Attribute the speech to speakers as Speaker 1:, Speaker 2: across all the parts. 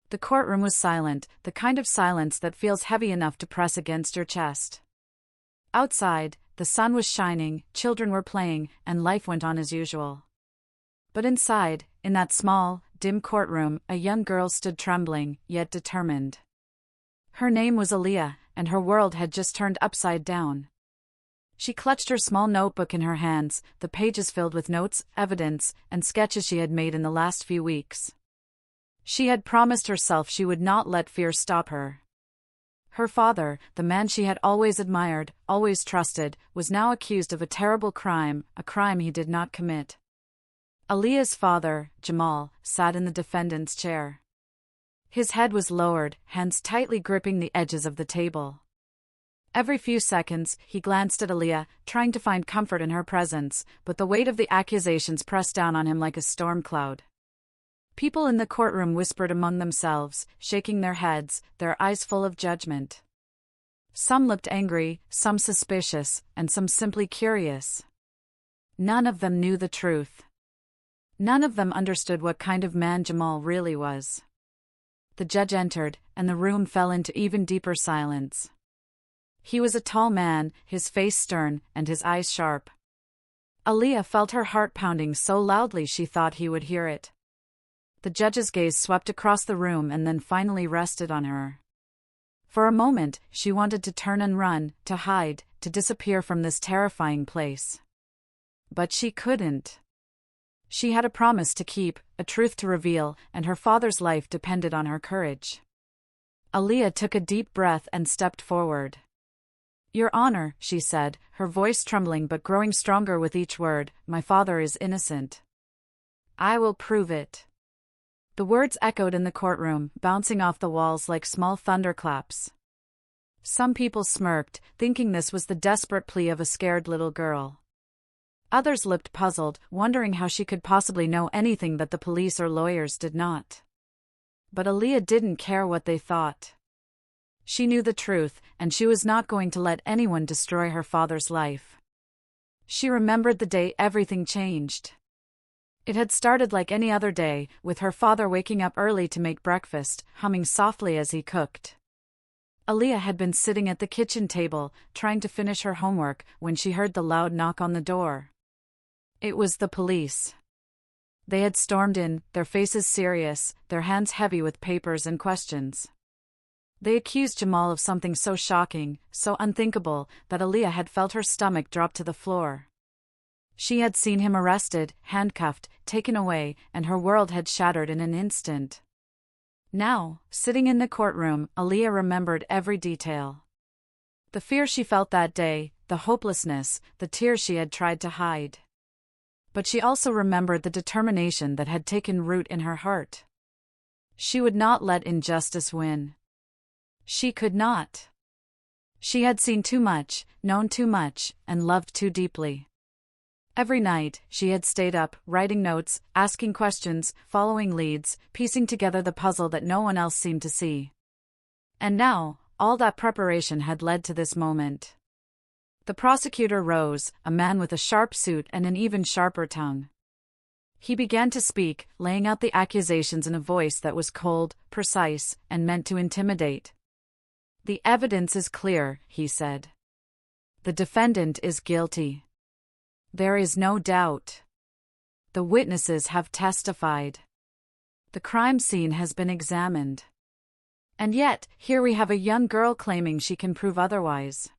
Speaker 1: The courtroom was silent, the kind of silence that feels heavy enough to press against your chest. Outside, the sun was shining, children were playing, and life went on as usual. But inside, in that small, dim courtroom, a young girl stood trembling, yet determined. Her name was Aaliyah, and her world had just turned upside down. She clutched her small notebook in her hands, the pages filled with notes, evidence, and sketches she had made in the last few weeks. She had promised herself she would not let fear stop her. Her father, the man she had always admired, always trusted, was now accused of a terrible crime, a crime he did not commit. Aaliyah's father, Jamal, sat in the defendant's chair. His head was lowered, hands tightly gripping the edges of the table. Every few seconds, he glanced at Aaliyah, trying to find comfort in her presence, but the weight of the accusations pressed down on him like a storm cloud. People in the courtroom whispered among themselves, shaking their heads, their eyes full of judgment. Some looked angry, some suspicious, and some simply curious. None of them knew the truth. None of them understood what kind of man Jamal really was. The judge entered, and the room fell into even deeper silence. He was a tall man, his face stern, and his eyes sharp. Aaliyah felt her heart pounding so loudly she thought he would hear it. The judge's gaze swept across the room and then finally rested on her. For a moment, she wanted to turn and run, to hide, to disappear from this terrifying place. But she couldn't. She had a promise to keep, a truth to reveal, and her father's life depended on her courage. Aaliyah took a deep breath and stepped forward. "Your Honor," she said, her voice trembling but growing stronger with each word, "my father is innocent. I will prove it." The words echoed in the courtroom, bouncing off the walls like small thunderclaps. Some people smirked, thinking this was the desperate plea of a scared little girl. Others looked puzzled, wondering how she could possibly know anything that the police or lawyers did not. But Aaliyah didn't care what they thought. She knew the truth, and she was not going to let anyone destroy her father's life. She remembered the day everything changed. It had started like any other day, with her father waking up early to make breakfast, humming softly as he cooked. Aaliyah had been sitting at the kitchen table, trying to finish her homework, when she heard the loud knock on the door. It was the police. They had stormed in, their faces serious, their hands heavy with papers and questions. They accused Jamal of something so shocking, so unthinkable, that Aaliyah had felt her stomach drop to the floor. She had seen him arrested, handcuffed, taken away, and her world had shattered in an instant. Now, sitting in the courtroom, Aaliyah remembered every detail. The fear she felt that day, the hopelessness, the tears she had tried to hide. But she also remembered the determination that had taken root in her heart. She would not let injustice win. She could not. She had seen too much, known too much, and loved too deeply. Every night, she had stayed up, writing notes, asking questions, following leads, piecing together the puzzle that no one else seemed to see. And now, all that preparation had led to this moment. The prosecutor rose, a man with a sharp suit and an even sharper tongue. He began to speak, laying out the accusations in a voice that was cold, precise, and meant to intimidate. "The evidence is clear," he said. "The defendant is guilty. There is no doubt. The witnesses have testified. The crime scene has been examined. And yet, here we have a young girl claiming she can prove otherwise.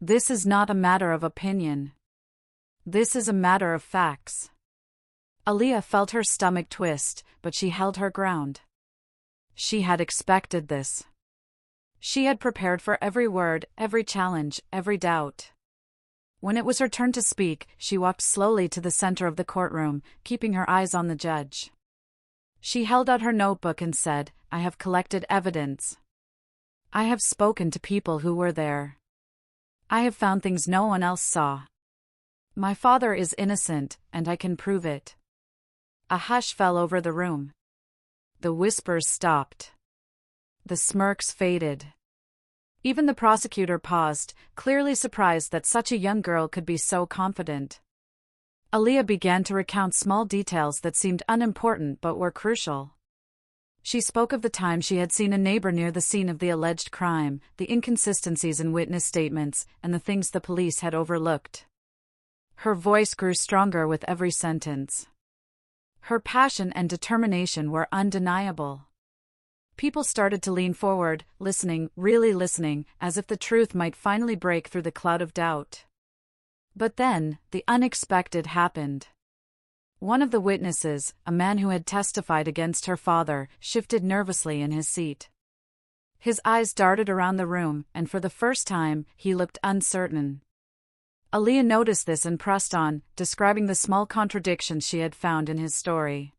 Speaker 1: This is not a matter of opinion. This is a matter of facts." Aaliyah felt her stomach twist, but she held her ground. She had expected this. She had prepared for every word, every challenge, every doubt. When it was her turn to speak, she walked slowly to the center of the courtroom, keeping her eyes on the judge. She held out her notebook and said, "I have collected evidence. I have spoken to people who were there. I have found things no one else saw. My father is innocent, and I can prove it." A hush fell over the room. The whispers stopped. The smirks faded. Even the prosecutor paused, clearly surprised that such a young girl could be so confident. Aaliyah began to recount small details that seemed unimportant but were crucial. She spoke of the time she had seen a neighbor near the scene of the alleged crime, the inconsistencies in witness statements, and the things the police had overlooked. Her voice grew stronger with every sentence. Her passion and determination were undeniable. People started to lean forward, listening, really listening, as if the truth might finally break through the cloud of doubt. But then, the unexpected happened. One of the witnesses, a man who had testified against her father, shifted nervously in his seat. His eyes darted around the room, and for the first time, he looked uncertain. Aaliyah noticed this and pressed on, describing the small contradictions she had found in his story.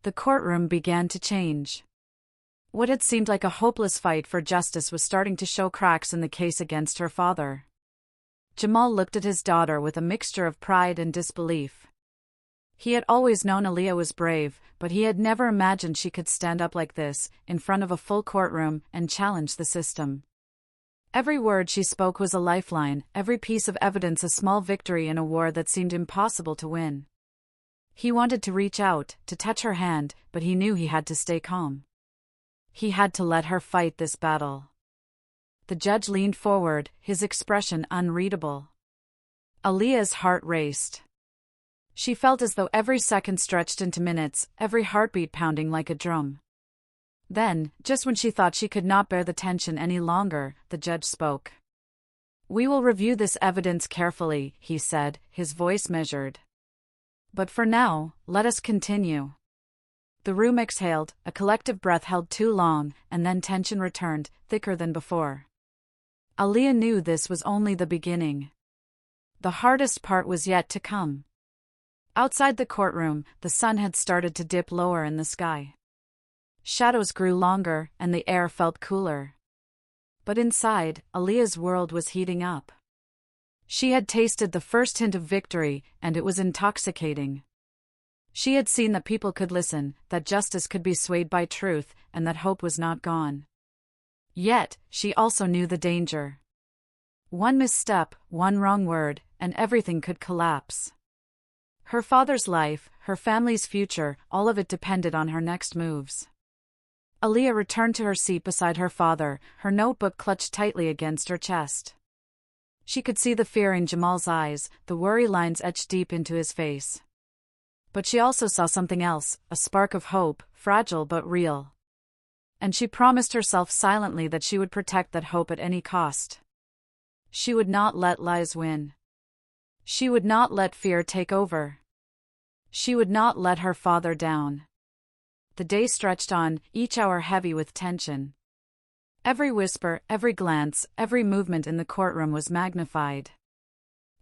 Speaker 1: The courtroom began to change. What had seemed like a hopeless fight for justice was starting to show cracks in the case against her father. Jamal looked at his daughter with a mixture of pride and disbelief. He had always known Aaliyah was brave, but he had never imagined she could stand up like this, in front of a full courtroom, and challenge the system. Every word she spoke was a lifeline, every piece of evidence a small victory in a war that seemed impossible to win. He wanted to reach out, to touch her hand, but he knew he had to stay calm. He had to let her fight this battle. The judge leaned forward, his expression unreadable. Aaliyah's heart raced. She felt as though every second stretched into minutes, every heartbeat pounding like a drum. Then, just when she thought she could not bear the tension any longer, the judge spoke. "We will review this evidence carefully," he said, his voice measured. "But for now, let us continue." The room exhaled, a collective breath held too long, and then tension returned, thicker than before. Aaliyah knew this was only the beginning. The hardest part was yet to come. Outside the courtroom, the sun had started to dip lower in the sky. Shadows grew longer, and the air felt cooler. But inside, Aaliyah's world was heating up. She had tasted the first hint of victory, and it was intoxicating. She had seen that people could listen, that justice could be swayed by truth, and that hope was not gone. Yet, she also knew the danger. One misstep, one wrong word, and everything could collapse. Her father's life, her family's future, all of it depended on her next moves. Aaliyah returned to her seat beside her father, her notebook clutched tightly against her chest. She could see the fear in Jamal's eyes, the worry lines etched deep into his face. But she also saw something else, a spark of hope, fragile but real. And she promised herself silently that she would protect that hope at any cost. She would not let lies win. She would not let fear take over. She would not let her father down. The day stretched on, each hour heavy with tension. Every whisper, every glance, every movement in the courtroom was magnified.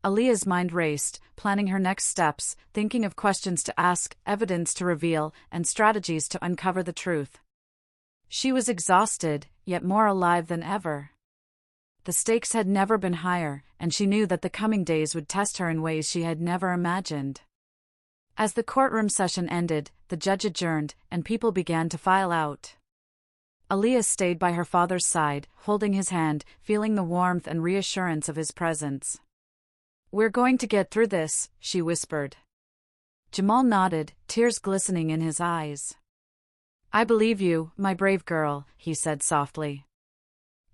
Speaker 1: Aaliyah's mind raced, planning her next steps, thinking of questions to ask, evidence to reveal, and strategies to uncover the truth. She was exhausted, yet more alive than ever. The stakes had never been higher, and she knew that the coming days would test her in ways she had never imagined. As the courtroom session ended, the judge adjourned, and people began to file out. Aaliyah stayed by her father's side, holding his hand, feeling the warmth and reassurance of his presence. "We're going to get through this," she whispered. Jamal nodded, tears glistening in his eyes. "I believe you, my brave girl," he said softly.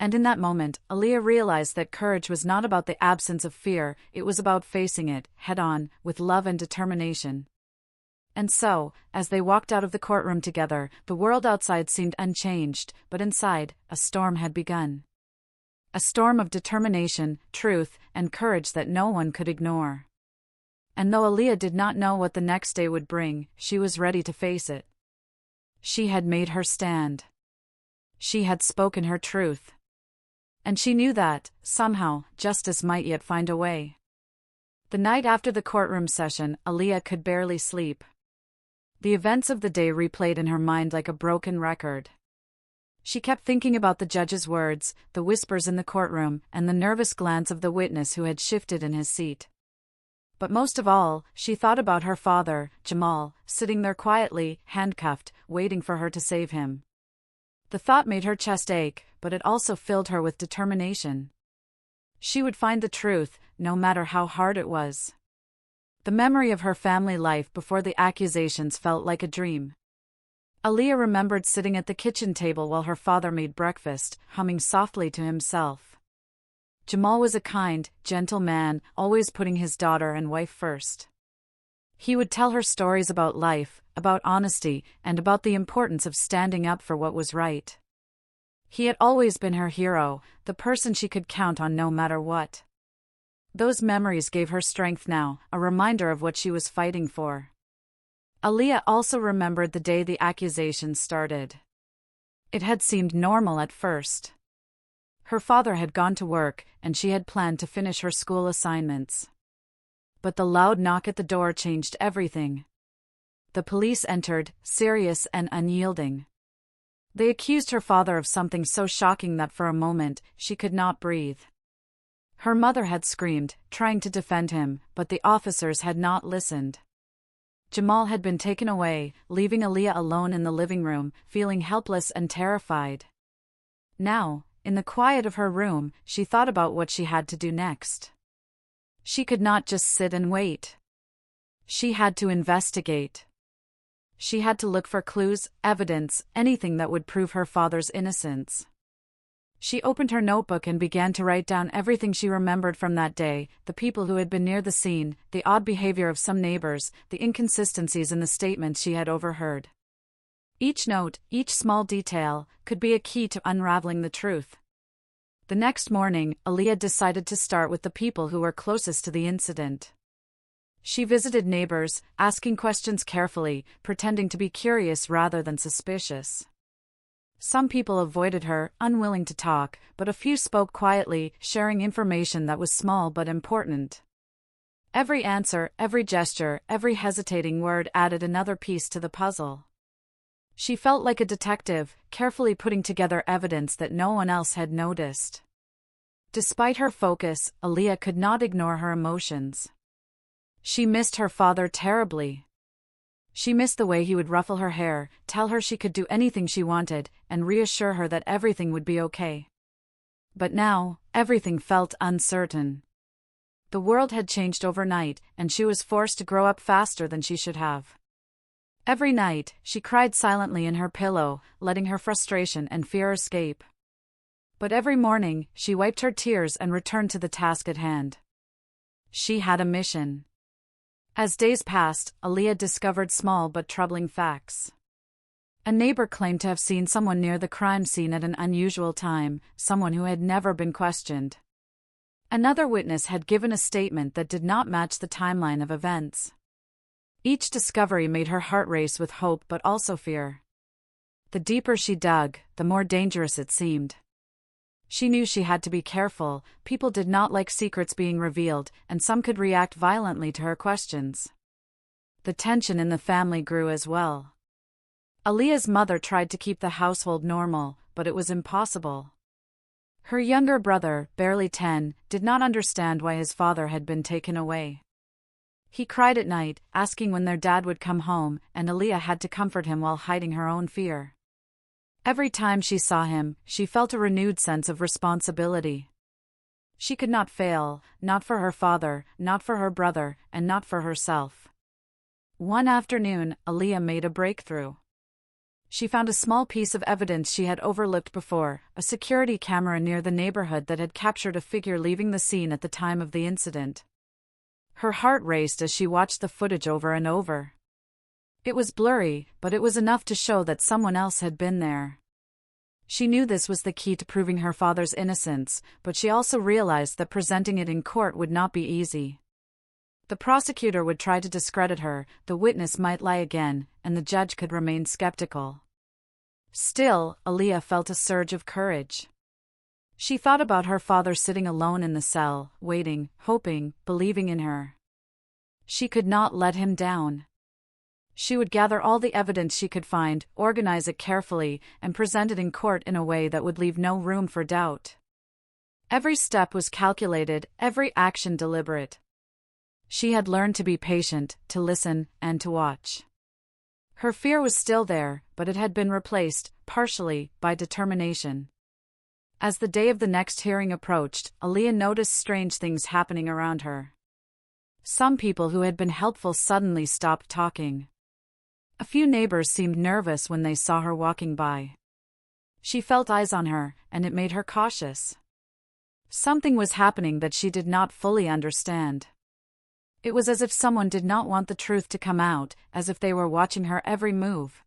Speaker 1: And in that moment, Aaliyah realized that courage was not about the absence of fear, it was about facing it, head-on, with love and determination. And so, as they walked out of the courtroom together, the world outside seemed unchanged, but inside, a storm had begun. A storm of determination, truth, and courage that no one could ignore. And though Aaliyah did not know what the next day would bring, she was ready to face it. She had made her stand. She had spoken her truth. And she knew that, somehow, justice might yet find a way. The night after the courtroom session, Aaliyah could barely sleep. The events of the day replayed in her mind like a broken record. She kept thinking about the judge's words, the whispers in the courtroom, and the nervous glance of the witness who had shifted in his seat. But most of all, she thought about her father, Jamal, sitting there quietly, handcuffed, waiting for her to save him. The thought made her chest ache, but it also filled her with determination. She would find the truth, no matter how hard it was. The memory of her family life before the accusations felt like a dream. Aaliyah remembered sitting at the kitchen table while her father made breakfast, humming softly to himself. Jamal was a kind, gentle man, always putting his daughter and wife first. He would tell her stories about life, about honesty, and about the importance of standing up for what was right. He had always been her hero, the person she could count on no matter what. Those memories gave her strength now, a reminder of what she was fighting for. Aaliyah also remembered the day the accusations started. It had seemed normal at first. Her father had gone to work, and she had planned to finish her school assignments. But the loud knock at the door changed everything. The police entered, serious and unyielding. They accused her father of something so shocking that for a moment, she could not breathe. Her mother had screamed, trying to defend him, but the officers had not listened. Jamal had been taken away, leaving Aaliyah alone in the living room, feeling helpless and terrified. Now, in the quiet of her room, she thought about what she had to do next. She could not just sit and wait. She had to investigate. She had to look for clues, evidence, anything that would prove her father's innocence. She opened her notebook and began to write down everything she remembered from that day, the people who had been near the scene, the odd behavior of some neighbors, the inconsistencies in the statements she had overheard. Each note, each small detail, could be a key to unraveling the truth. The next morning, Aaliyah decided to start with the people who were closest to the incident. She visited neighbors, asking questions carefully, pretending to be curious rather than suspicious. Some people avoided her, unwilling to talk, but a few spoke quietly, sharing information that was small but important. Every answer, every gesture, every hesitating word added another piece to the puzzle. She felt like a detective, carefully putting together evidence that no one else had noticed. Despite her focus, Aaliyah could not ignore her emotions. She missed her father terribly. She missed the way he would ruffle her hair, tell her she could do anything she wanted, and reassure her that everything would be okay. But now, everything felt uncertain. The world had changed overnight, and she was forced to grow up faster than she should have. Every night, she cried silently in her pillow, letting her frustration and fear escape. But every morning, she wiped her tears and returned to the task at hand. She had a mission. As days passed, Aaliyah discovered small but troubling facts. A neighbor claimed to have seen someone near the crime scene at an unusual time, someone who had never been questioned. Another witness had given a statement that did not match the timeline of events. Each discovery made her heart race with hope but also fear. The deeper she dug, the more dangerous it seemed. She knew she had to be careful. People did not like secrets being revealed, and some could react violently to her questions. The tension in the family grew as well. Aaliyah's mother tried to keep the household normal, but it was impossible. Her younger brother, barely 10, did not understand why his father had been taken away. He cried at night, asking when their dad would come home, and Aaliyah had to comfort him while hiding her own fear. Every time she saw him, she felt a renewed sense of responsibility. She could not fail, not for her father, not for her brother, and not for herself. One afternoon, Aaliyah made a breakthrough. She found a small piece of evidence she had overlooked before, a security camera near the neighborhood that had captured a figure leaving the scene at the time of the incident. Her heart raced as she watched the footage over and over. It was blurry, but it was enough to show that someone else had been there. She knew this was the key to proving her father's innocence, but she also realized that presenting it in court would not be easy. The prosecutor would try to discredit her, the witness might lie again, and the judge could remain skeptical. Still, Aaliyah felt a surge of courage. She thought about her father sitting alone in the cell, waiting, hoping, believing in her. She could not let him down. She would gather all the evidence she could find, organize it carefully, and present it in court in a way that would leave no room for doubt. Every step was calculated, every action deliberate. She had learned to be patient, to listen, and to watch. Her fear was still there, but it had been replaced, partially, by determination. As the day of the next hearing approached, Aaliyah noticed strange things happening around her. Some people who had been helpful suddenly stopped talking. A few neighbors seemed nervous when they saw her walking by. She felt eyes on her, and it made her cautious. Something was happening that she did not fully understand. It was as if someone did not want the truth to come out, as if they were watching her every move.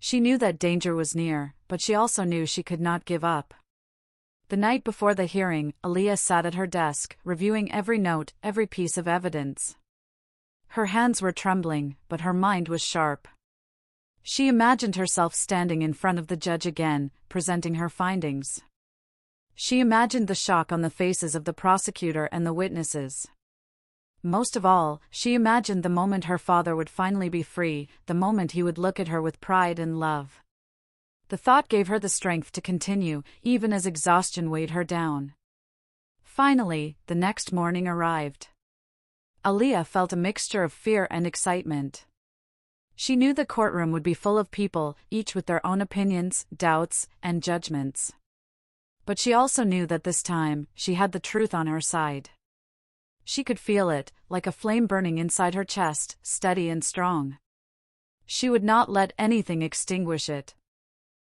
Speaker 1: She knew that danger was near, but she also knew she could not give up. The night before the hearing, Aaliyah sat at her desk, reviewing every note, every piece of evidence. Her hands were trembling, but her mind was sharp. She imagined herself standing in front of the judge again, presenting her findings. She imagined the shock on the faces of the prosecutor and the witnesses. Most of all, she imagined the moment her father would finally be free, the moment he would look at her with pride and love. The thought gave her the strength to continue, even as exhaustion weighed her down. Finally, the next morning arrived. Aaliyah felt a mixture of fear and excitement. She knew the courtroom would be full of people, each with their own opinions, doubts, and judgments. But she also knew that this time, she had the truth on her side. She could feel it, like a flame burning inside her chest, steady and strong. She would not let anything extinguish it.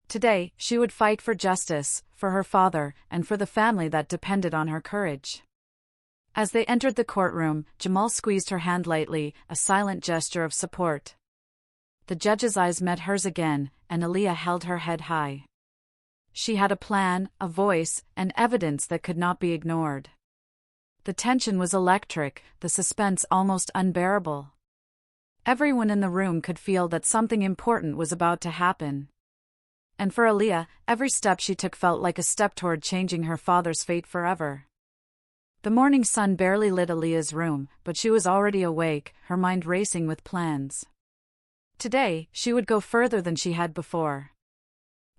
Speaker 1: Today, she would fight for justice, for her father, and for the family that depended on her courage. As they entered the courtroom, Jamal squeezed her hand lightly, a silent gesture of support. The judge's eyes met hers again, and Aaliyah held her head high. She had a plan, a voice, and evidence that could not be ignored. The tension was electric, the suspense almost unbearable. Everyone in the room could feel that something important was about to happen. And for Aaliyah, every step she took felt like a step toward changing her father's fate forever. The morning sun barely lit Aaliyah's room, but she was already awake, her mind racing with plans. Today, she would go further than she had before.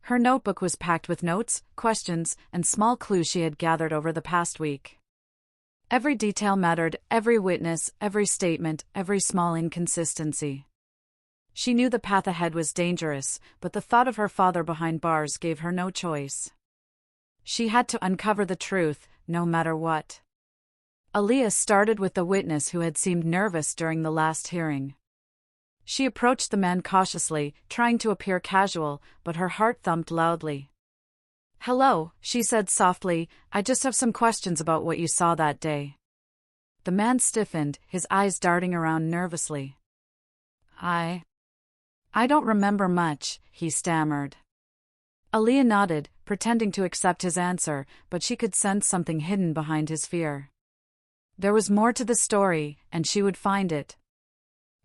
Speaker 1: Her notebook was packed with notes, questions, and small clues she had gathered over the past week. Every detail mattered, every witness, every statement, every small inconsistency. She knew the path ahead was dangerous, but the thought of her father behind bars gave her no choice. She had to uncover the truth, no matter what. Aaliyah started with the witness who had seemed nervous during the last hearing. She approached the man cautiously, trying to appear casual, but her heart thumped loudly. "Hello," she said softly, "I just have some questions about what you saw that day." The man stiffened, his eyes darting around nervously. I don't remember much," he stammered. Aaliyah nodded, pretending to accept his answer, but she could sense something hidden behind his fear. There was more to the story, and she would find it.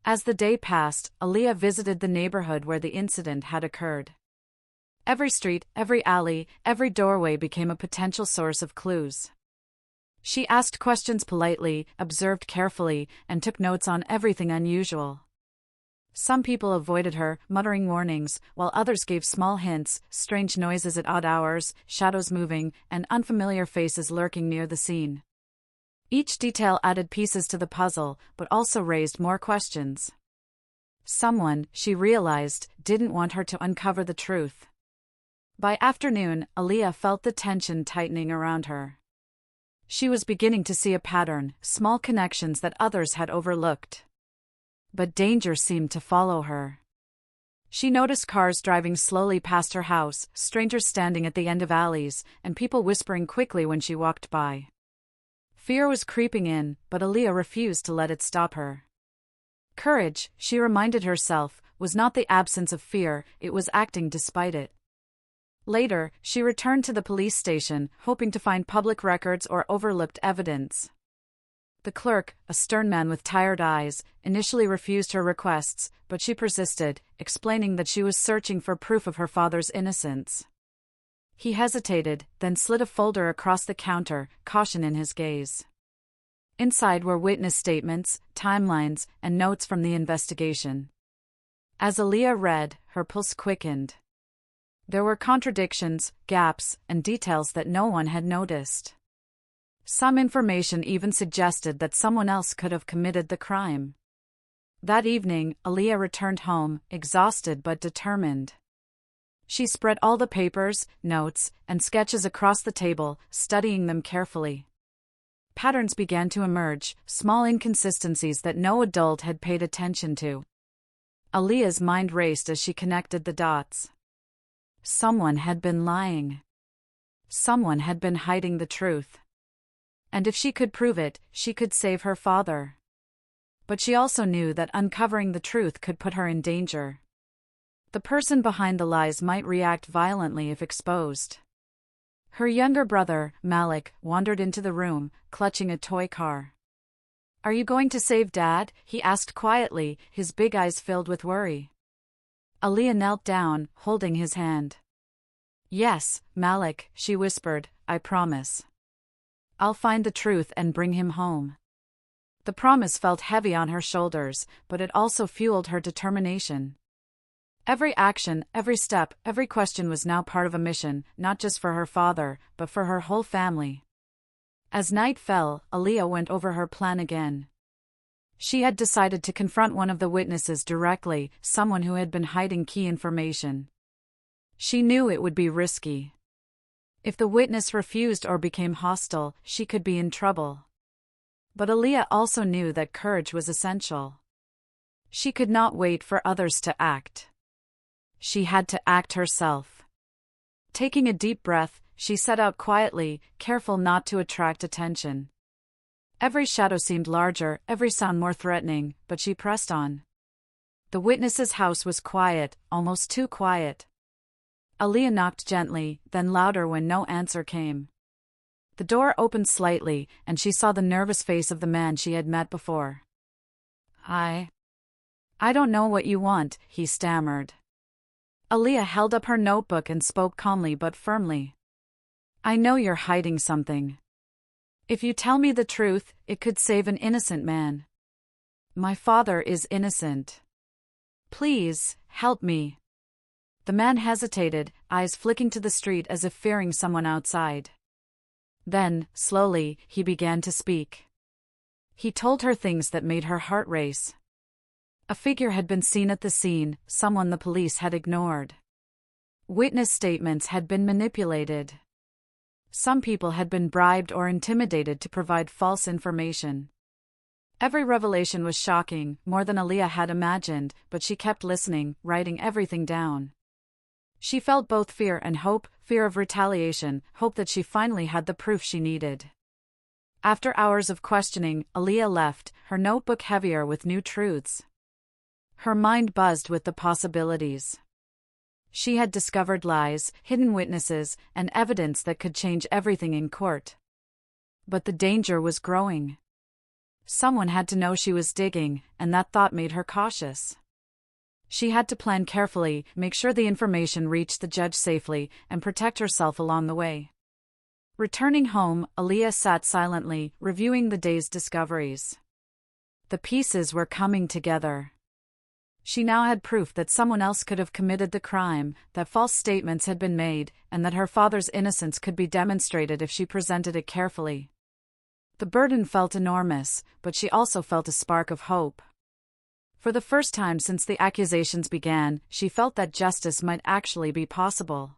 Speaker 1: As the day passed, Aaliyah visited the neighborhood where the incident had occurred. Every street, every alley, every doorway became a potential source of clues. She asked questions politely, observed carefully, and took notes on everything unusual. Some people avoided her, muttering warnings, while others gave small hints, strange noises at odd hours, shadows moving, and unfamiliar faces lurking near the scene. Each detail added pieces to the puzzle, but also raised more questions. Someone, she realized, didn't want her to uncover the truth. By afternoon, Aaliyah felt the tension tightening around her. She was beginning to see a pattern, small connections that others had overlooked. But danger seemed to follow her. She noticed cars driving slowly past her house, strangers standing at the end of alleys, and people whispering quickly when she walked by. Fear was creeping in, but Aaliyah refused to let it stop her. Courage, she reminded herself, was not the absence of fear, it was acting despite it. Later, she returned to the police station, hoping to find public records or overlooked evidence. The clerk, a stern man with tired eyes, initially refused her requests, but she persisted, explaining that she was searching for proof of her father's innocence. He hesitated, then slid a folder across the counter, caution in his gaze. Inside were witness statements, timelines, and notes from the investigation. As Aaliyah read, her pulse quickened. There were contradictions, gaps, and details that no one had noticed. Some information even suggested that someone else could have committed the crime. That evening, Aaliyah returned home, exhausted but determined. She spread all the papers, notes, and sketches across the table, studying them carefully. Patterns began to emerge, small inconsistencies that no adult had paid attention to. Aaliyah's mind raced as she connected the dots. Someone had been lying. Someone had been hiding the truth. And if she could prove it, she could save her father. But she also knew that uncovering the truth could put her in danger. The person behind the lies might react violently if exposed. Her younger brother, Malik, wandered into the room, clutching a toy car. "Are you going to save Dad?" he asked quietly, his big eyes filled with worry. Aaliyah knelt down, holding his hand. "Yes, Malik," she whispered, "I promise. I'll find the truth and bring him home." The promise felt heavy on her shoulders, but it also fueled her determination. Every action, every step, every question was now part of a mission, not just for her father, but for her whole family. As night fell, Aaliyah went over her plan again. She had decided to confront one of the witnesses directly, someone who had been hiding key information. She knew it would be risky. If the witness refused or became hostile, she could be in trouble. But Aaliyah also knew that courage was essential. She could not wait for others to act. She had to act herself. Taking a deep breath, she set out quietly, careful not to attract attention. Every shadow seemed larger, every sound more threatening, but she pressed on. The witness's house was quiet, almost too quiet. Aaliyah knocked gently, then louder when no answer came. The door opened slightly, and she saw the nervous face of the man she had met before. I don't know what you want," he stammered. Aaliyah held up her notebook and spoke calmly but firmly. "I know you're hiding something. If you tell me the truth, it could save an innocent man. My father is innocent. Please, help me." The man hesitated, eyes flicking to the street as if fearing someone outside. Then, slowly, he began to speak. He told her things that made her heart race. A figure had been seen at the scene, someone the police had ignored. Witness statements had been manipulated. Some people had been bribed or intimidated to provide false information. Every revelation was shocking, more than Aaliyah had imagined, but she kept listening, writing everything down. She felt both fear and hope, fear of retaliation, hope that she finally had the proof she needed. After hours of questioning, Aaliyah left, her notebook heavier with new truths. Her mind buzzed with the possibilities. She had discovered lies, hidden witnesses, and evidence that could change everything in court. But the danger was growing. Someone had to know she was digging, and that thought made her cautious. She had to plan carefully, make sure the information reached the judge safely, and protect herself along the way. Returning home, Aaliyah sat silently, reviewing the day's discoveries. The pieces were coming together. She now had proof that someone else could have committed the crime, that false statements had been made, and that her father's innocence could be demonstrated if she presented it carefully. The burden felt enormous, but she also felt a spark of hope. For the first time since the accusations began, she felt that justice might actually be possible.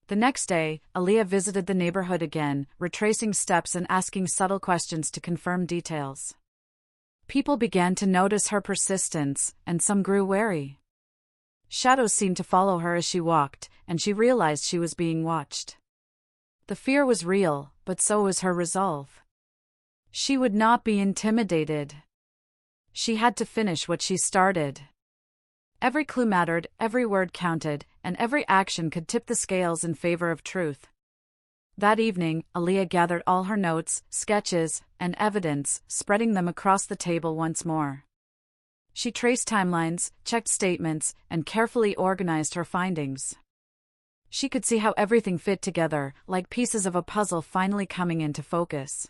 Speaker 1: The next day, Aaliyah visited the neighborhood again, retracing steps and asking subtle questions to confirm details. People began to notice her persistence, and some grew wary. Shadows seemed to follow her as she walked, and she realized she was being watched. The fear was real, but so was her resolve. She would not be intimidated. She had to finish what she started. Every clue mattered, every word counted, and every action could tip the scales in favor of truth. That evening, Aaliyah gathered all her notes, sketches, and evidence, spreading them across the table once more. She traced timelines, checked statements, and carefully organized her findings. She could see how everything fit together, like pieces of a puzzle finally coming into focus.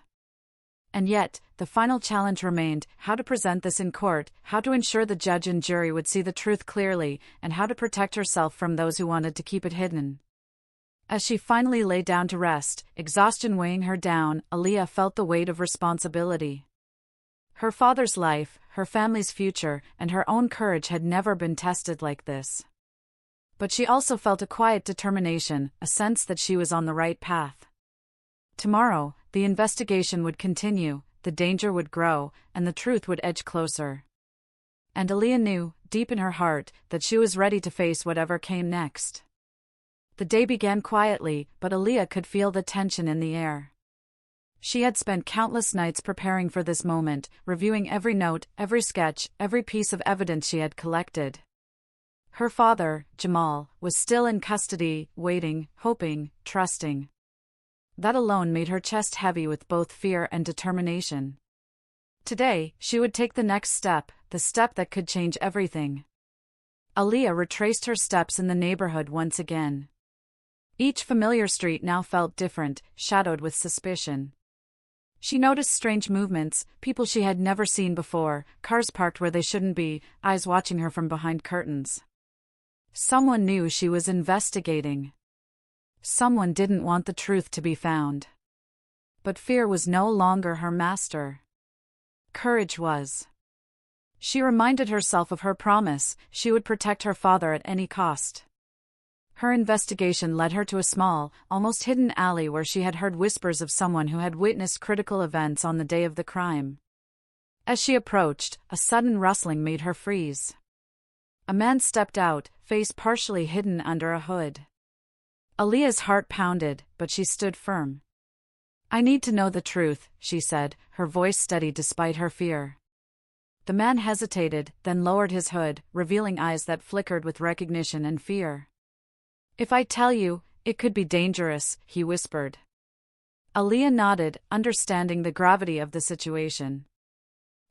Speaker 1: And yet, the final challenge remained: how to present this in court, how to ensure the judge and jury would see the truth clearly, and how to protect herself from those who wanted to keep it hidden. As she finally lay down to rest, exhaustion weighing her down, Aaliyah felt the weight of responsibility. Her father's life, her family's future, and her own courage had never been tested like this. But she also felt a quiet determination, a sense that she was on the right path. Tomorrow, the investigation would continue, the danger would grow, and the truth would edge closer. and Aaliyah knew, deep in her heart, that she was ready to face whatever came next. The day began quietly, but Aaliyah could feel the tension in the air. She had spent countless nights preparing for this moment, reviewing every note, every sketch, every piece of evidence she had collected. Her father, Jamal, was still in custody, waiting, hoping, trusting. That alone made her chest heavy with both fear and determination. Today, she would take the next step, the step that could change everything. Aaliyah retraced her steps in the neighborhood once again. Each familiar street now felt different, shadowed with suspicion. She noticed strange movements, people she had never seen before, cars parked where they shouldn't be, eyes watching her from behind curtains. Someone knew she was investigating. Someone didn't want the truth to be found. But fear was no longer her master. Courage was. She reminded herself of her promise, she would protect her father at any cost. Her investigation led her to a small, almost hidden alley where she had heard whispers of someone who had witnessed critical events on the day of the crime. As she approached, a sudden rustling made her freeze. A man stepped out, face partially hidden under a hood. Aaliyah's heart pounded, but she stood firm. "I need to know the truth," she said, her voice steady despite her fear. The man hesitated, then lowered his hood, revealing eyes that flickered with recognition and fear. "If I tell you, it could be dangerous," he whispered. Aaliyah nodded, understanding the gravity of the situation.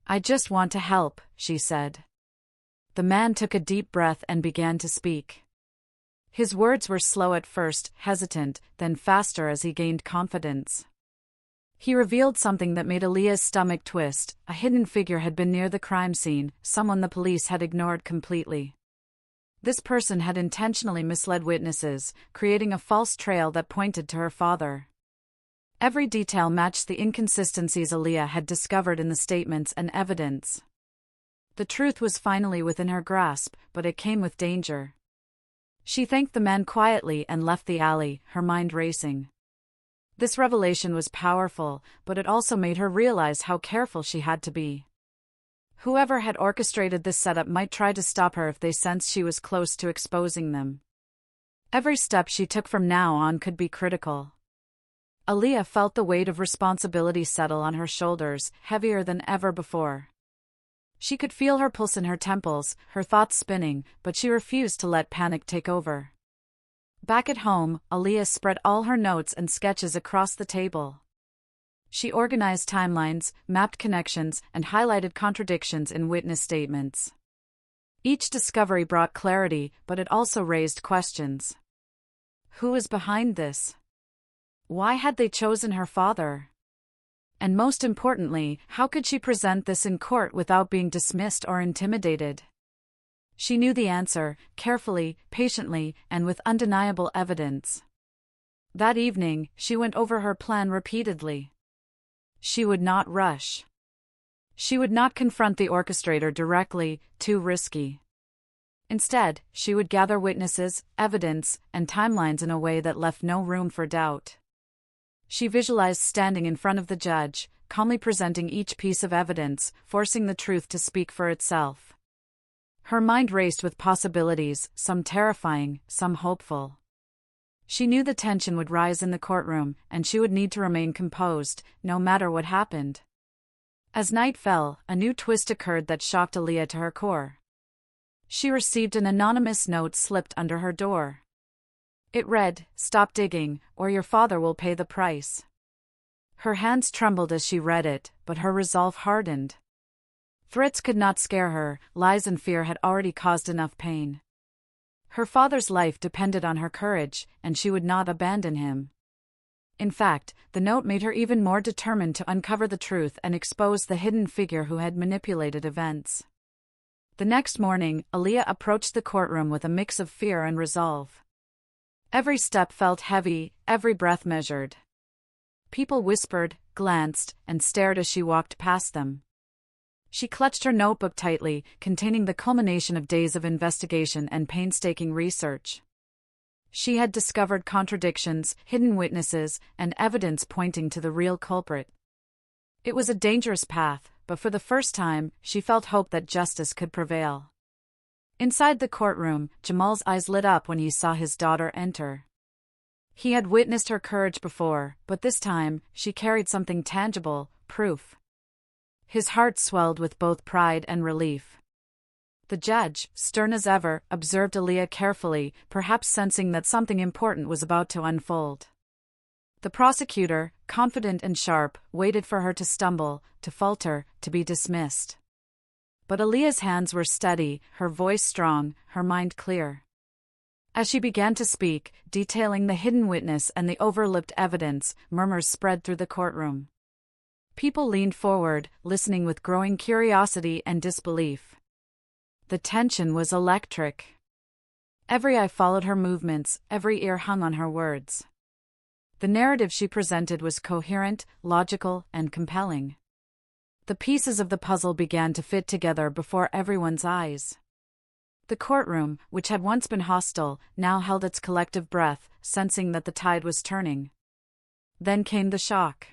Speaker 1: "I just want to help," she said. The man took a deep breath and began to speak. His words were slow at first, hesitant, then faster as he gained confidence. He revealed something that made Aaliyah's stomach twist. A hidden figure had been near the crime scene, someone the police had ignored completely. This person had intentionally misled witnesses, creating a false trail that pointed to her father. Every detail matched the inconsistencies Aaliyah had discovered in the statements and evidence. The truth was finally within her grasp, but it came with danger. She thanked the man quietly and left the alley, her mind racing. This revelation was powerful, but it also made her realize how careful she had to be. Whoever had orchestrated this setup might try to stop her if they sensed she was close to exposing them. Every step she took from now on could be critical. Aaliyah felt the weight of responsibility settle on her shoulders, heavier than ever before. She could feel her pulse in her temples, her thoughts spinning, but she refused to let panic take over. Back at home, Aaliyah spread all her notes and sketches across the table. She organized timelines, mapped connections, and highlighted contradictions in witness statements. Each discovery brought clarity, but it also raised questions. Who was behind this? Why had they chosen her father? And most importantly, how could she present this in court without being dismissed or intimidated? She knew the answer, carefully, patiently, and with undeniable evidence. That evening, she went over her plan repeatedly. She would not rush. She would not confront the orchestrator directly, too risky. Instead, she would gather witnesses, evidence, and timelines in a way that left no room for doubt. She visualized standing in front of the judge, calmly presenting each piece of evidence, forcing the truth to speak for itself. Her mind raced with possibilities, some terrifying, some hopeful. She knew the tension would rise in the courtroom, and she would need to remain composed, no matter what happened. As night fell, a new twist occurred that shocked Aaliyah to her core. She received an anonymous note slipped under her door. It read, "Stop digging, or your father will pay the price." Her hands trembled as she read it, but her resolve hardened. Threats could not scare her, lies and fear had already caused enough pain. Her father's life depended on her courage, and she would not abandon him. In fact, the note made her even more determined to uncover the truth and expose the hidden figure who had manipulated events. The next morning, Aaliyah approached the courtroom with a mix of fear and resolve. Every step felt heavy, every breath measured. People whispered, glanced, and stared as she walked past them. She clutched her notebook tightly, containing the culmination of days of investigation and painstaking research. She had discovered contradictions, hidden witnesses, and evidence pointing to the real culprit. It was a dangerous path, but for the first time, she felt hope that justice could prevail. Inside the courtroom, Jamal's eyes lit up when he saw his daughter enter. He had witnessed her courage before, but this time, she carried something tangible, proof. His heart swelled with both pride and relief. The judge, stern as ever, observed Aaliyah carefully, perhaps sensing that something important was about to unfold. The prosecutor, confident and sharp, waited for her to stumble, to falter, to be dismissed. But Aaliyah's hands were steady, her voice strong, her mind clear. As she began to speak, detailing the hidden witness and the overlooked evidence, murmurs spread through the courtroom. People leaned forward, listening with growing curiosity and disbelief. The tension was electric. Every eye followed her movements, every ear hung on her words. The narrative she presented was coherent, logical, and compelling. The pieces of the puzzle began to fit together before everyone's eyes. The courtroom, which had once been hostile, now held its collective breath, sensing that the tide was turning. Then came the shock.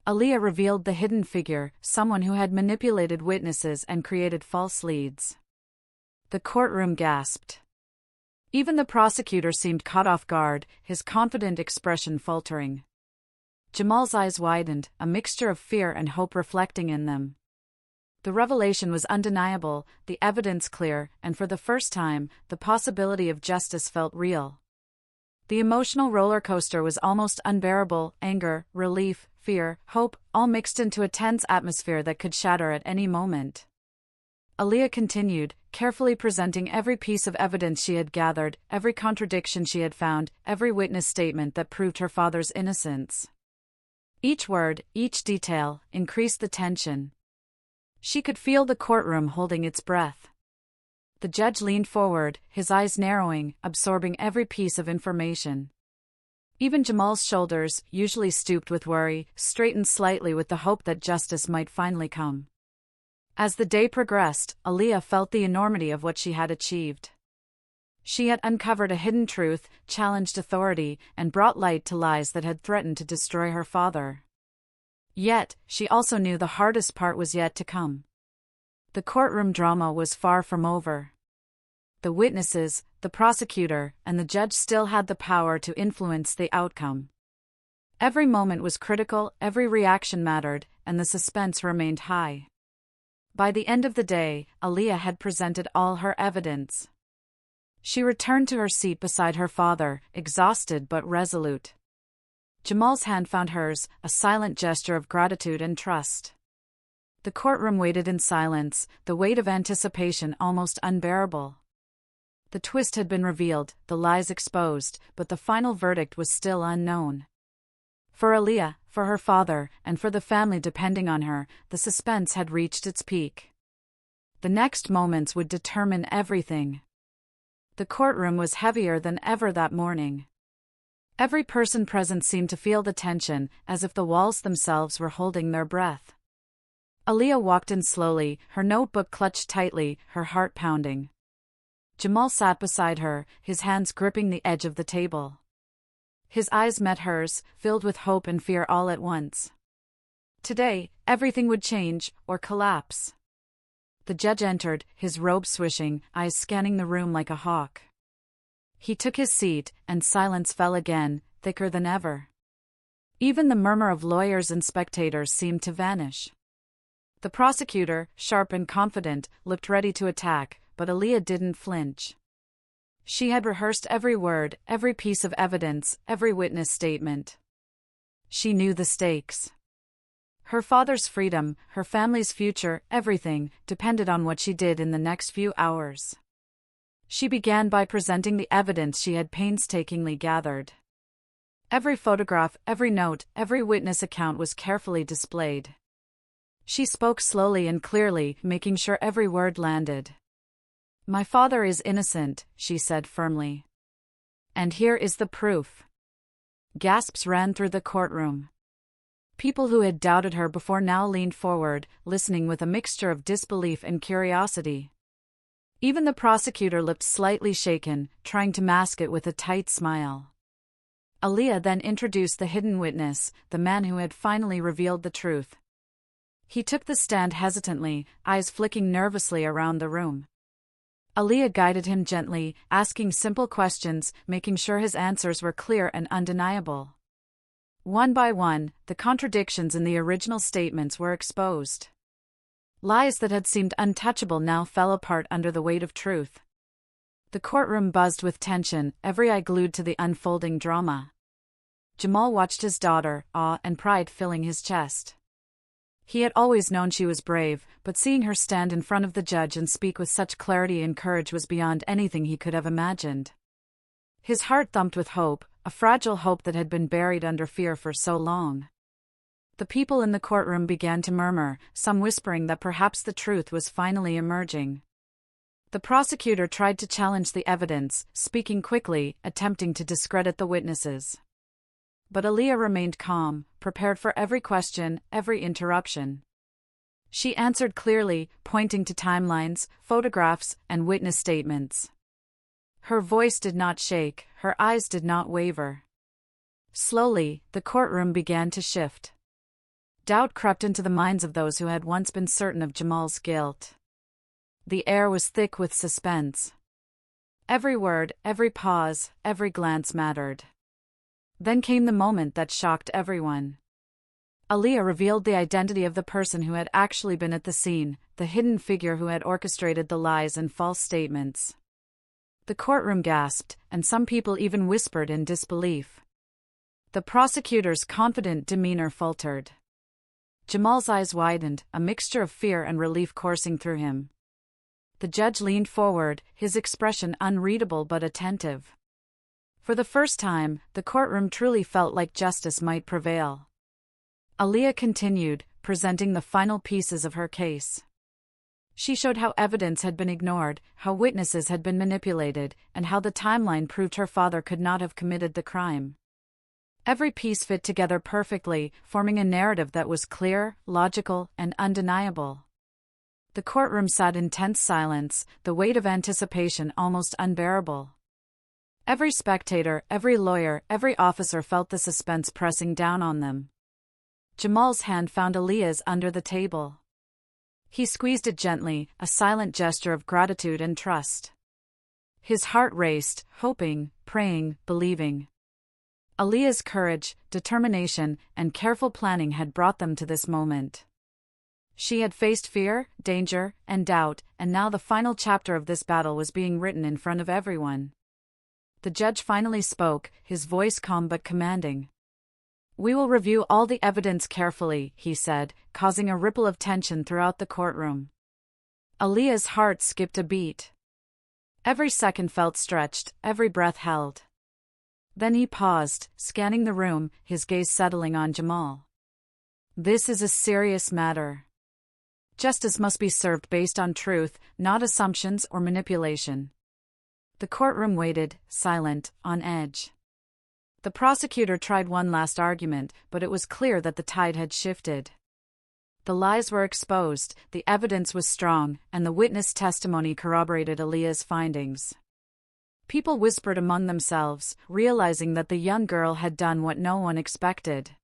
Speaker 1: Aaliyah revealed the hidden figure, someone who had manipulated witnesses and created false leads. The courtroom gasped. Even the prosecutor seemed caught off guard, his confident expression faltering. Jamal's eyes widened, a mixture of fear and hope reflecting in them. The revelation was undeniable, the evidence clear, and for the first time, the possibility of justice felt real. The emotional roller coaster was almost unbearable, anger, relief, fear, hope, all mixed into a tense atmosphere that could shatter at any moment. Aaliyah continued, carefully presenting every piece of evidence she had gathered, every contradiction she had found, every witness statement that proved her father's innocence. Each word, each detail, increased the tension. She could feel the courtroom holding its breath. The judge leaned forward, his eyes narrowing, absorbing every piece of information. Even Jamal's shoulders, usually stooped with worry, straightened slightly with the hope that justice might finally come. As the day progressed, Aaliyah felt the enormity of what she had achieved. She had uncovered a hidden truth, challenged authority, and brought light to lies that had threatened to destroy her father. Yet, she also knew the hardest part was yet to come. The courtroom drama was far from over. The witnesses, the prosecutor, and the judge still had the power to influence the outcome. Every moment was critical, every reaction mattered, and the suspense remained high. By the end of the day, Aaliyah had presented all her evidence. She returned to her seat beside her father, exhausted but resolute. Jamal's hand found hers, a silent gesture of gratitude and trust. The courtroom waited in silence, the weight of anticipation almost unbearable. The twist had been revealed, the lies exposed, but the final verdict was still unknown. For Aaliyah, for her father, and for the family depending on her, the suspense had reached its peak. The next moments would determine everything. The courtroom was heavier than ever that morning. Every person present seemed to feel the tension, as if the walls themselves were holding their breath. Aaliyah walked in slowly, her notebook clutched tightly, her heart pounding. Jamal sat beside her, his hands gripping the edge of the table. His eyes met hers, filled with hope and fear all at once. Today, everything would change, or collapse. The judge entered, his robe swishing, eyes scanning the room like a hawk. He took his seat, and silence fell again, thicker than ever. Even the murmur of lawyers and spectators seemed to vanish. The prosecutor, sharp and confident, looked ready to attack, but Aaliyah didn't flinch. She had rehearsed every word, every piece of evidence, every witness statement. She knew the stakes. Her father's freedom, her family's future, everything, depended on what she did in the next few hours. She began by presenting the evidence she had painstakingly gathered. Every photograph, every note, every witness account was carefully displayed. She spoke slowly and clearly, making sure every word landed. "My father is innocent," she said firmly. "And here is the proof." Gasps ran through the courtroom. People who had doubted her before now leaned forward, listening with a mixture of disbelief and curiosity. Even the prosecutor looked slightly shaken, trying to mask it with a tight smile. Aaliyah then introduced the hidden witness, the man who had finally revealed the truth. He took the stand hesitantly, eyes flicking nervously around the room. Aaliyah guided him gently, asking simple questions, making sure his answers were clear and undeniable. One by one, the contradictions in the original statements were exposed. Lies that had seemed untouchable now fell apart under the weight of truth. The courtroom buzzed with tension, every eye glued to the unfolding drama. Jamal watched his daughter, awe and pride filling his chest. He had always known she was brave, but seeing her stand in front of the judge and speak with such clarity and courage was beyond anything he could have imagined. His heart thumped with hope, a fragile hope that had been buried under fear for so long. The people in the courtroom began to murmur, some whispering that perhaps the truth was finally emerging. The prosecutor tried to challenge the evidence, speaking quickly, attempting to discredit the witnesses. But Aaliyah remained calm, prepared for every question, every interruption. She answered clearly, pointing to timelines, photographs, and witness statements. Her voice did not shake, her eyes did not waver. Slowly, the courtroom began to shift. Doubt crept into the minds of those who had once been certain of Jamal's guilt. The air was thick with suspense. Every word, every pause, every glance mattered. Then came the moment that shocked everyone. Aaliyah revealed the identity of the person who had actually been at the scene, the hidden figure who had orchestrated the lies and false statements. The courtroom gasped, and some people even whispered in disbelief. The prosecutor's confident demeanor faltered. Jamal's eyes widened, a mixture of fear and relief coursing through him. The judge leaned forward, his expression unreadable but attentive. For the first time, the courtroom truly felt like justice might prevail. Aaliyah continued, presenting the final pieces of her case. She showed how evidence had been ignored, how witnesses had been manipulated, and how the timeline proved her father could not have committed the crime. Every piece fit together perfectly, forming a narrative that was clear, logical, and undeniable. The courtroom sat in tense silence, the weight of anticipation almost unbearable. Every spectator, every lawyer, every officer felt the suspense pressing down on them. Jamal's hand found Aaliyah's under the table. He squeezed it gently, a silent gesture of gratitude and trust. His heart raced, hoping, praying, believing. Aaliyah's courage, determination, and careful planning had brought them to this moment. She had faced fear, danger, and doubt, and now the final chapter of this battle was being written in front of everyone. The judge finally spoke, his voice calm but commanding. "We will review all the evidence carefully," he said, causing a ripple of tension throughout the courtroom. Aaliyah's heart skipped a beat. Every second felt stretched, every breath held. Then he paused, scanning the room, his gaze settling on Jamal. "This is a serious matter. Justice must be served based on truth, not assumptions or manipulation." The courtroom waited, silent, on edge. The prosecutor tried one last argument, but it was clear that the tide had shifted. The lies were exposed, the evidence was strong, and the witness testimony corroborated Aaliyah's findings. People whispered among themselves, realizing that the young girl had done what no one expected.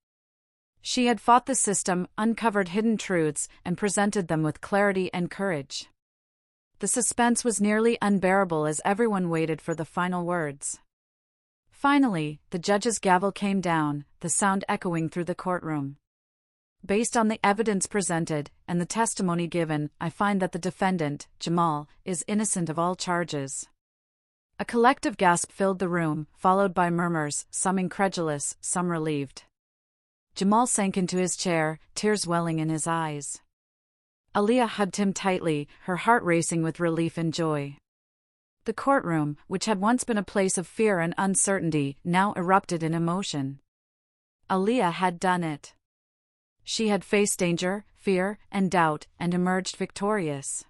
Speaker 1: She had fought the system, uncovered hidden truths, and presented them with clarity and courage. The suspense was nearly unbearable as everyone waited for the final words. Finally, the judge's gavel came down, the sound echoing through the courtroom. "Based on the evidence presented, and the testimony given, I find that the defendant, Jamal, is innocent of all charges." A collective gasp filled the room, followed by murmurs, some incredulous, some relieved. Jamal sank into his chair, tears welling in his eyes. Aaliyah hugged him tightly, her heart racing with relief and joy. The courtroom, which had once been a place of fear and uncertainty, now erupted in emotion. Aaliyah had done it. She had faced danger, fear, and doubt, and emerged victorious.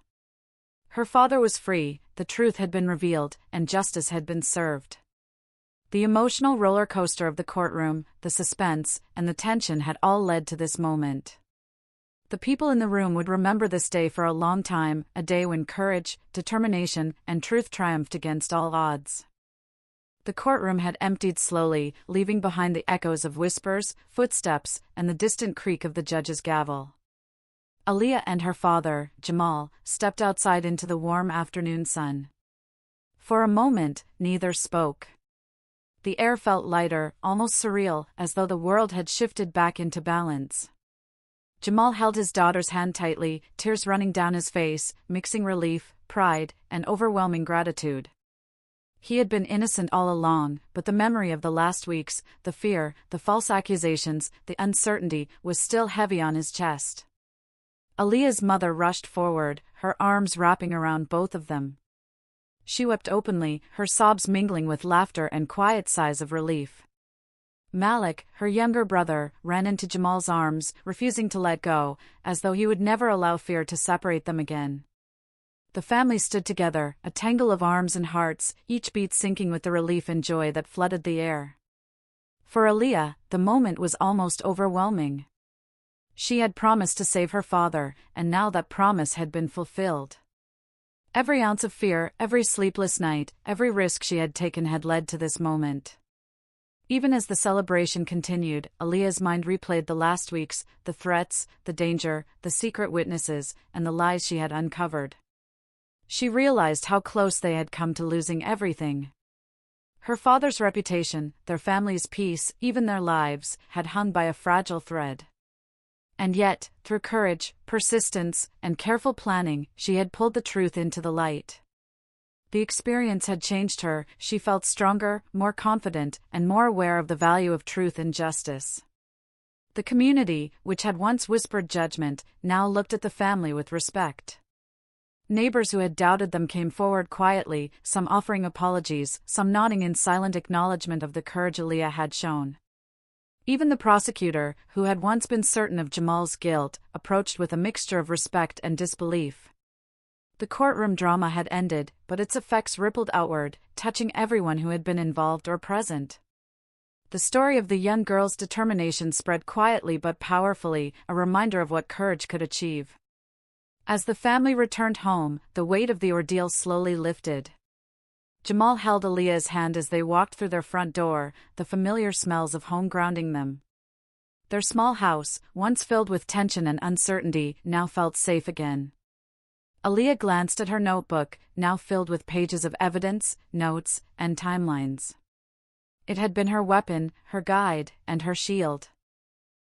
Speaker 1: Her father was free, the truth had been revealed, and justice had been served. The emotional roller coaster of the courtroom, the suspense, and the tension had all led to this moment. The people in the room would remember this day for a long time, a day when courage, determination, and truth triumphed against all odds. The courtroom had emptied slowly, leaving behind the echoes of whispers, footsteps, and the distant creak of the judge's gavel. Aaliyah and her father, Jamal, stepped outside into the warm afternoon sun. For a moment, neither spoke. The air felt lighter, almost surreal, as though the world had shifted back into balance. Jamal held his daughter's hand tightly, tears running down his face, mixing relief, pride, and overwhelming gratitude. He had been innocent all along, but the memory of the last weeks, the fear, the false accusations, the uncertainty, was still heavy on his chest. Aaliyah's mother rushed forward, her arms wrapping around both of them. She wept openly, her sobs mingling with laughter and quiet sighs of relief. Malik, her younger brother, ran into Jamal's arms, refusing to let go, as though he would never allow fear to separate them again. The family stood together, a tangle of arms and hearts, each beat syncing with the relief and joy that flooded the air. For Aaliyah, the moment was almost overwhelming. She had promised to save her father, and now that promise had been fulfilled. Every ounce of fear, every sleepless night, every risk she had taken had led to this moment. Even as the celebration continued, Aaliyah's mind replayed the last weeks, the threats, the danger, the secret witnesses, and the lies she had uncovered. She realized how close they had come to losing everything. Her father's reputation, their family's peace, even their lives, had hung by a fragile thread. And yet, through courage, persistence, and careful planning, she had pulled the truth into the light. The experience had changed her, she felt stronger, more confident, and more aware of the value of truth and justice. The community, which had once whispered judgment, now looked at the family with respect. Neighbors who had doubted them came forward quietly, some offering apologies, some nodding in silent acknowledgement of the courage Aaliyah had shown. Even the prosecutor, who had once been certain of Jamal's guilt, approached with a mixture of respect and disbelief. The courtroom drama had ended, but its effects rippled outward, touching everyone who had been involved or present. The story of the young girl's determination spread quietly but powerfully, a reminder of what courage could achieve. As the family returned home, the weight of the ordeal slowly lifted. Jamal held Aaliyah's hand as they walked through their front door, the familiar smells of home grounding them. Their small house, once filled with tension and uncertainty, now felt safe again. Aaliyah glanced at her notebook, now filled with pages of evidence, notes, and timelines. It had been her weapon, her guide, and her shield.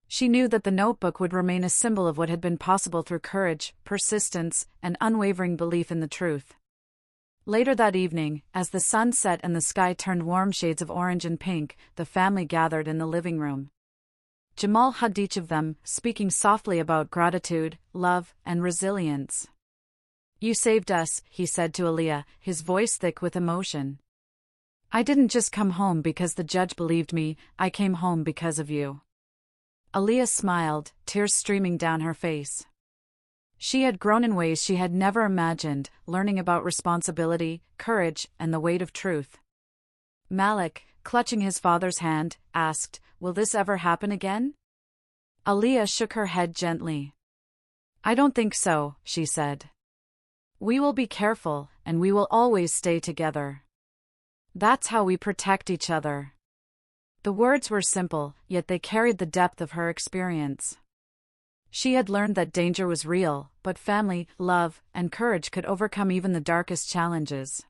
Speaker 1: She knew that the notebook would remain a symbol of what had been possible through courage, persistence, and unwavering belief in the truth. Later that evening, as the sun set and the sky turned warm shades of orange and pink, the family gathered in the living room. Jamal hugged each of them, speaking softly about gratitude, love, and resilience. "You saved us," he said to Aaliyah, his voice thick with emotion. "I didn't just come home because the judge believed me, I came home because of you." Aaliyah smiled, tears streaming down her face. She had grown in ways she had never imagined, learning about responsibility, courage, and the weight of truth. Malik, clutching his father's hand, asked, "Will this ever happen again?" Aaliyah shook her head gently. "I don't think so," she said. "We will be careful, and we will always stay together. That's how we protect each other." The words were simple, yet they carried the depth of her experience. She had learned that danger was real, but family, love, and courage could overcome even the darkest challenges.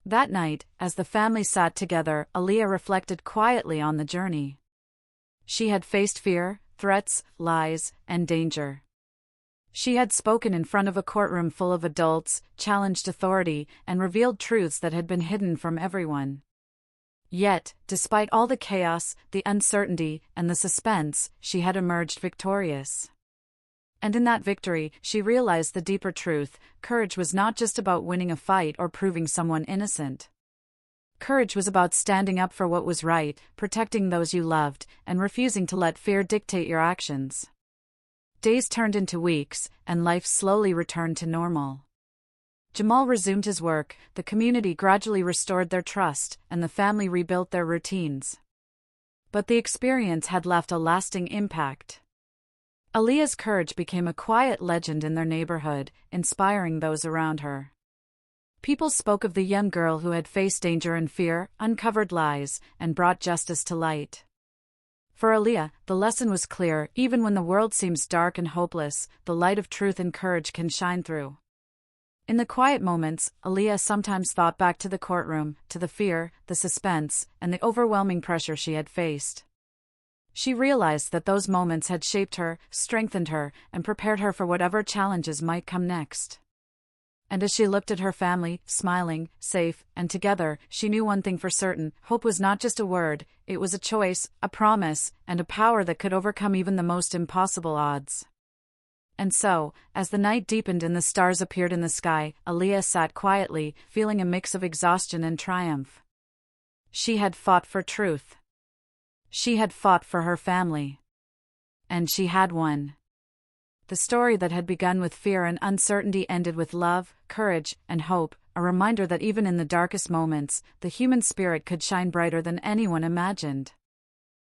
Speaker 1: That night, as the family sat together, Aaliyah reflected quietly on the journey. She had faced fear, threats, lies, and danger. She had spoken in front of a courtroom full of adults, challenged authority, and revealed truths that had been hidden from everyone. Yet, despite all the chaos, the uncertainty, and the suspense, she had emerged victorious. And in that victory, she realized the deeper truth: courage was not just about winning a fight or proving someone innocent. Courage was about standing up for what was right, protecting those you loved, and refusing to let fear dictate your actions. Days turned into weeks, and life slowly returned to normal. Jamal resumed his work, the community gradually restored their trust, and the family rebuilt their routines. But the experience had left a lasting impact. Aaliyah's courage became a quiet legend in their neighborhood, inspiring those around her. People spoke of the young girl who had faced danger and fear, uncovered lies, and brought justice to light. For Aaliyah, the lesson was clear: even when the world seems dark and hopeless, the light of truth and courage can shine through. In the quiet moments, Aaliyah sometimes thought back to the courtroom, to the fear, the suspense, and the overwhelming pressure she had faced. She realized that those moments had shaped her, strengthened her, and prepared her for whatever challenges might come next. And as she looked at her family, smiling, safe, and together, she knew one thing for certain: hope was not just a word, it was a choice, a promise, and a power that could overcome even the most impossible odds. And so, as the night deepened and the stars appeared in the sky, Aaliyah sat quietly, feeling a mix of exhaustion and triumph. She had fought for truth. She had fought for her family. And she had won. The story that had begun with fear and uncertainty ended with love, courage, and hope, a reminder that even in the darkest moments, the human spirit could shine brighter than anyone imagined.